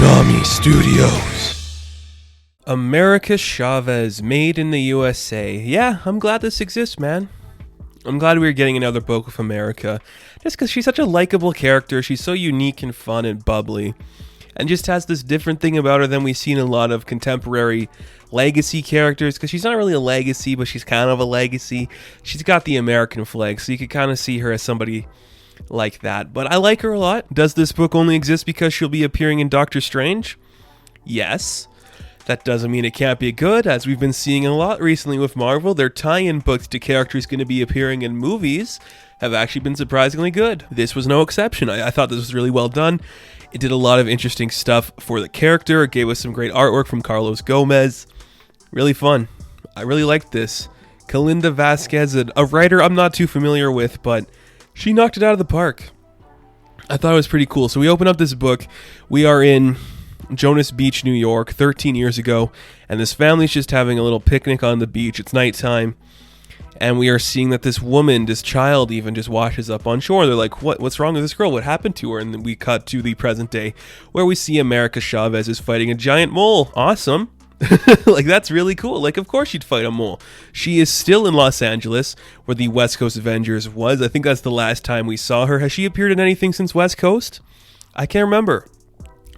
Konami Studios. America Chavez, made in the USA. Yeah, I'm glad this exists, man. I'm glad we're getting another book with America. Just because she's such a likable character. She's so unique and fun and bubbly. And just has this different thing about her than we've seen in a lot of contemporary legacy characters. Because she's not really a legacy, but she's kind of a legacy. She's got the American flag, so you could kind of see her as somebody like that. But I like her a lot. Does this book only exist because she'll be appearing in Doctor Strange? Yes. That doesn't mean it can't be good, as we've been seeing a lot recently with Marvel. Their tie-in books to characters going to be appearing in movies have actually been surprisingly good. This was no exception. I thought this was really well done. It did a lot of interesting stuff for the character. It gave us some great artwork from Carlos Gomez. Really fun. I really liked this. Kalinda Vasquez, a writer I'm not too familiar with, but she knocked it out of the park. I thought it was pretty cool. So we open up this book. We are in Jonas Beach, New York, 13 years ago, and this family's just having a little picnic on the beach. It's nighttime, and we are seeing that this woman, this child even, just washes up on shore. They're like, what's wrong with this girl? What happened to her? And then we cut to the present day, where we see America Chavez is fighting a giant mole. Awesome. Like, that's really cool. Like, of course she'd fight a mole. She is still in Los Angeles, where the West Coast Avengers was. I think that's the last time we saw her. Has she appeared in anything since West Coast? I can't remember.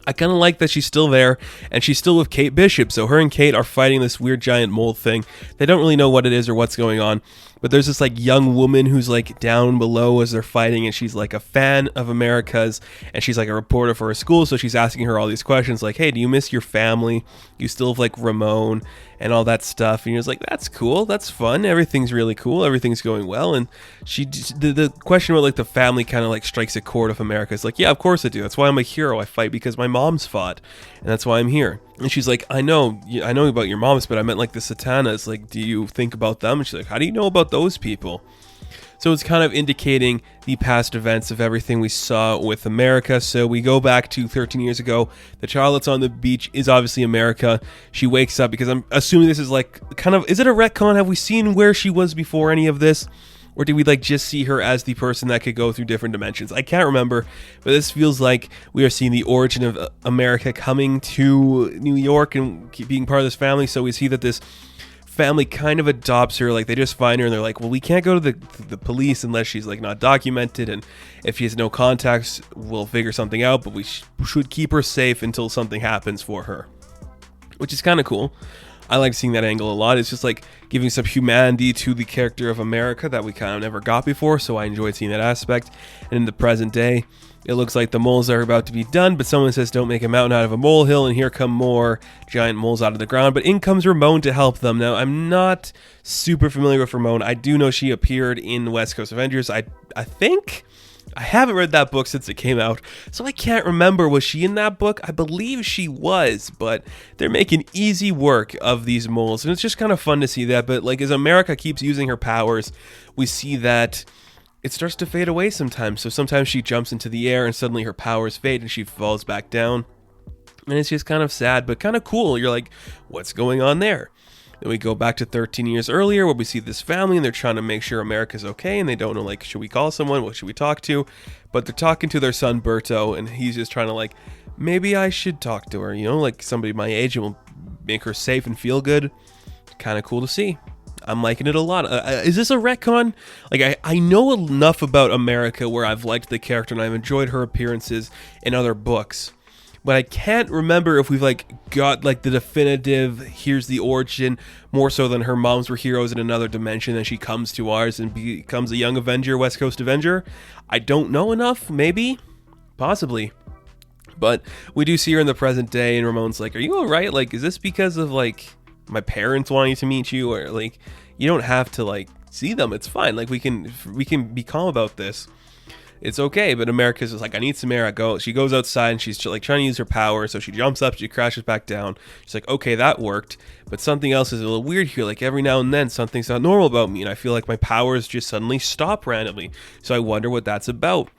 I kind of like that she's still there, and she's still with Kate Bishop. So her and Kate are fighting this weird giant mole thing. They don't really know what it is or what's going on, but there's this like young woman who's like down below as they're fighting, and she's like a fan of America's, and she's like a reporter for her school. So she's asking her all these questions like, hey, do you miss your family? You still have like Ramon and all that stuff? And you're just like, that's cool, that's fun, everything's really cool, everything's going well. And the question about like the family kind of like strikes a chord with America. It's like, yeah, of course I do. That's why I'm a hero. I fight because my mom's fought, and that's why I'm here. And she's like, I know about your moms, but I meant like the Satanas. Like, do you think about them? And she's like, how do you know about those people? So it's kind of indicating the past events of everything we saw with America. So we go back to 13 years ago. The child that's on the beach is obviously America. She wakes up, because I'm assuming this is like kind of, is it a retcon? Have we seen where she was before any of this? Or did we like just see her as the person that could go through different dimensions? I can't remember, but this feels like we are seeing the origin of America coming to New York and being part of this family. So we see that this family kind of adopts her. Like, they just find her and they're like, well, we can't go to the police unless she's like not documented, and if she has no contacts, we'll figure something out, but we should keep her safe until something happens for her, which is kind of cool. I like seeing that angle a lot. It's just like giving some humanity to the character of America that we kind of never got before, so I enjoyed seeing that aspect. And in the present day, it looks like the moles are about to be done, but someone says don't make a mountain out of a molehill, and here come more giant moles out of the ground. But in comes Ramon to help them. Now, I'm not super familiar with Ramon. I do know she appeared in the West Coast Avengers. I think. I haven't read that book since it came out, so I can't remember. Was she in that book? I believe she was, but they're making easy work of these moles, and it's just kind of fun to see that. But like, as America keeps using her powers, we see that it starts to fade away sometimes. So sometimes she jumps into the air and suddenly her powers fade and she falls back down. And it's just kind of sad, but kind of cool. You're like, what's going on there? Then we go back to 13 years earlier, where we see this family and they're trying to make sure America's okay, and they don't know, like, should we call someone? What should we talk to? But they're talking to their son Berto, and he's just trying to like, maybe I should talk to her, you know, like somebody my age, and will make her safe and feel good. Kind of cool to see. I'm liking it a lot. Is this a retcon? Like, I know enough about America where I've liked the character and I've enjoyed her appearances in other books, but I can't remember if we've like got like the definitive, here's the origin, more so than her moms were heroes in another dimension, then she comes to ours and becomes a young Avenger, West Coast Avenger. I don't know enough, maybe, possibly. But we do see her in the present day, and Ramon's like, are you alright? Like, is this because of like my parents wanting to meet you? Or like, you don't have to like see them, it's fine. Like, we can be calm about this. It's okay. But America's just like, I need some air. She goes outside and she's like trying to use her power. So she jumps up, she crashes back down. She's like, okay, that worked. But something else is a little weird here. Like, every now and then something's not normal about me, and I feel like my powers just suddenly stop randomly. So I wonder what that's about.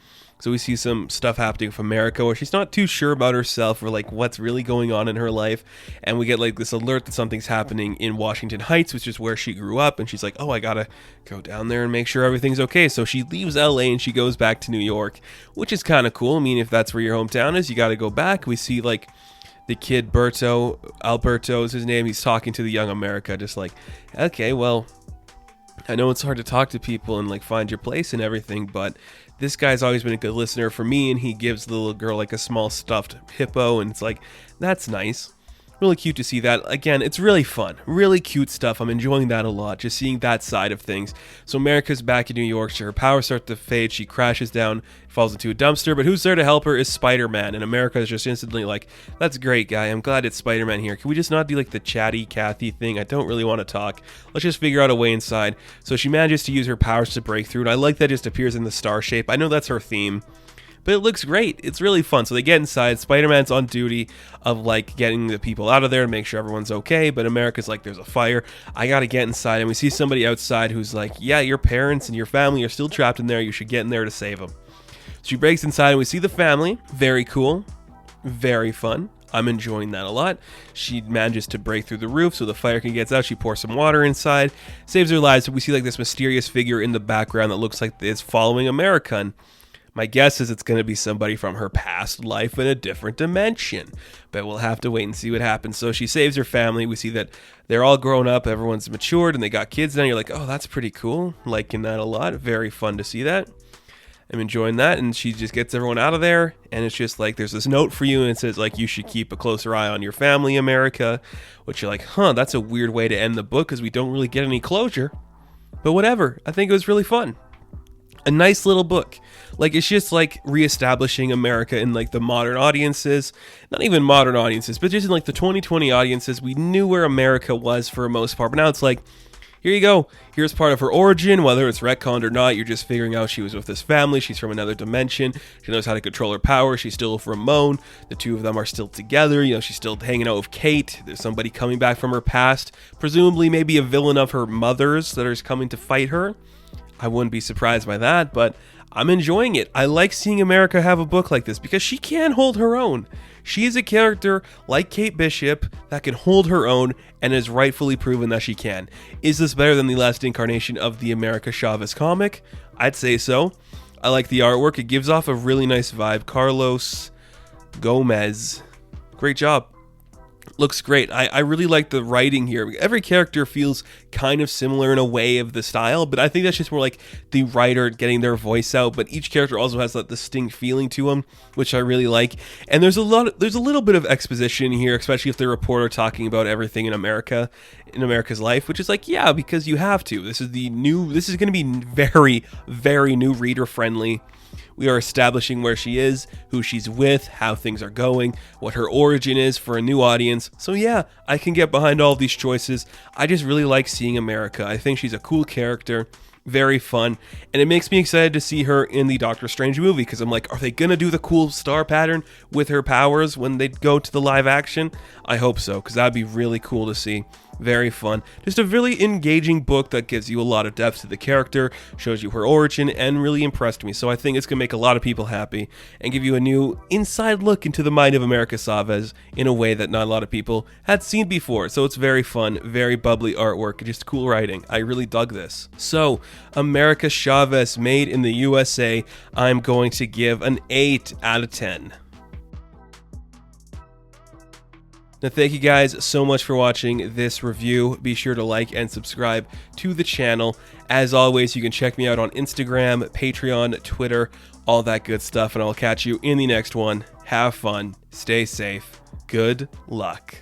So we see some stuff happening with America where she's not too sure about herself or like what's really going on in her life. And we get like this alert that something's happening in Washington Heights, which is where she grew up. And she's like, oh, I gotta go down there and make sure everything's okay. So she leaves LA and she goes back to New York, which is kind of cool. I mean, if that's where your hometown is, you gotta go back. We see like the kid Alberto is his name. He's talking to the young America, just like, okay, well, I know it's hard to talk to people and like find your place and everything, but this guy's always been a good listener for me, and he gives the little girl like a small stuffed hippo, and it's like, that's nice. Really cute to see that. Again, it's really fun. Really cute stuff. I'm enjoying that a lot, just seeing that side of things. So America's back in New York. Her powers start to fade. She crashes down, falls into a dumpster, but who's there to help her is Spider-Man. And America is just instantly like, that's great, guy. I'm glad it's Spider-Man here. Can we just not do like the chatty Cathy thing? I don't really want to talk. Let's just figure out a way inside. So she manages to use her powers to break through, and I like that it just appears in the star shape. I know that's her theme, but it looks great. It's really fun. So they get inside. Spider-Man's on duty of like getting the people out of there and make sure everyone's okay. But America's like, there's a fire. I got to get inside. And we see somebody outside who's like, yeah, your parents and your family are still trapped in there. You should get in there to save them. She breaks inside and we see the family. Very cool. Very fun. I'm enjoying that a lot. She manages to break through the roof so the fire can get out. She pours some water inside, saves their lives. So we see like this mysterious figure in the background that looks like it's following America. And my guess is it's going to be somebody from her past life in a different dimension, but we'll have to wait and see what happens. So she saves her family. We see that they're all grown up. Everyone's matured and they got kids now. You're like, oh, that's pretty cool. Liking that a lot. Very fun to see that. I'm enjoying that. And she just gets everyone out of there. And it's just like, there's this note for you. And it says like, you should keep a closer eye on your family, America, which you're like, huh, that's a weird way to end the book because we don't really get any closure, but whatever. I think it was really fun. A nice little book. Like, it's just like reestablishing America in like the modern audiences, not even modern audiences, but just in like the 2020 audiences. We knew where America was for the most part, but now it's like, here you go. Here's part of her origin, whether it's retconned or not. You're just figuring out she was with this family. She's from another dimension. She knows how to control her power. She's still with Ramon. The two of them are still together. You know, she's still hanging out with Kate. There's somebody coming back from her past, presumably maybe a villain of her mother's that is coming to fight her. I wouldn't be surprised by that, but I'm enjoying it. I like seeing America have a book like this because she can hold her own. She is a character like Kate Bishop that can hold her own and has rightfully proven that she can. Is this better than the last incarnation of the America Chavez comic? I'd say so. I like the artwork. It gives off a really nice vibe. Carlos Gomez. Great job. Looks great. I really like the writing here. Every character feels kind of similar in a way of the style, but I think that's just more like the writer getting their voice out. But each character also has that distinct feeling to them, which I really like. And there's a little bit of exposition here, especially if the reporter talking about everything in America's life, which is like, yeah, because you have to. This is going to be very, very new reader friendly. We are establishing where she is, who she's with, how things are going, what her origin is for a new audience. So yeah, I can get behind all of these choices. I just really like seeing America. I think she's a cool character, very fun, and it makes me excited to see her in the Doctor Strange movie because I'm like, are they going to do the cool star pattern with her powers when they go to the live action? I hope so, because that'd be really cool to see. Very fun. Just a really engaging book that gives you a lot of depth to the character, shows you her origin, and really impressed me. So I think it's going to make a lot of people happy and give you a new inside look into the mind of America Chavez in a way that not a lot of people had seen before. So it's very fun, very bubbly artwork, just cool writing. I really dug this. So America Chavez, made in the USA, I'm going to give an 8 out of 10. Now, thank you guys so much for watching this review. Be sure to like and subscribe to the channel. As always, you can check me out on Instagram, Patreon, Twitter, all that good stuff, and I'll catch you in the next one. Have fun, stay safe, good luck.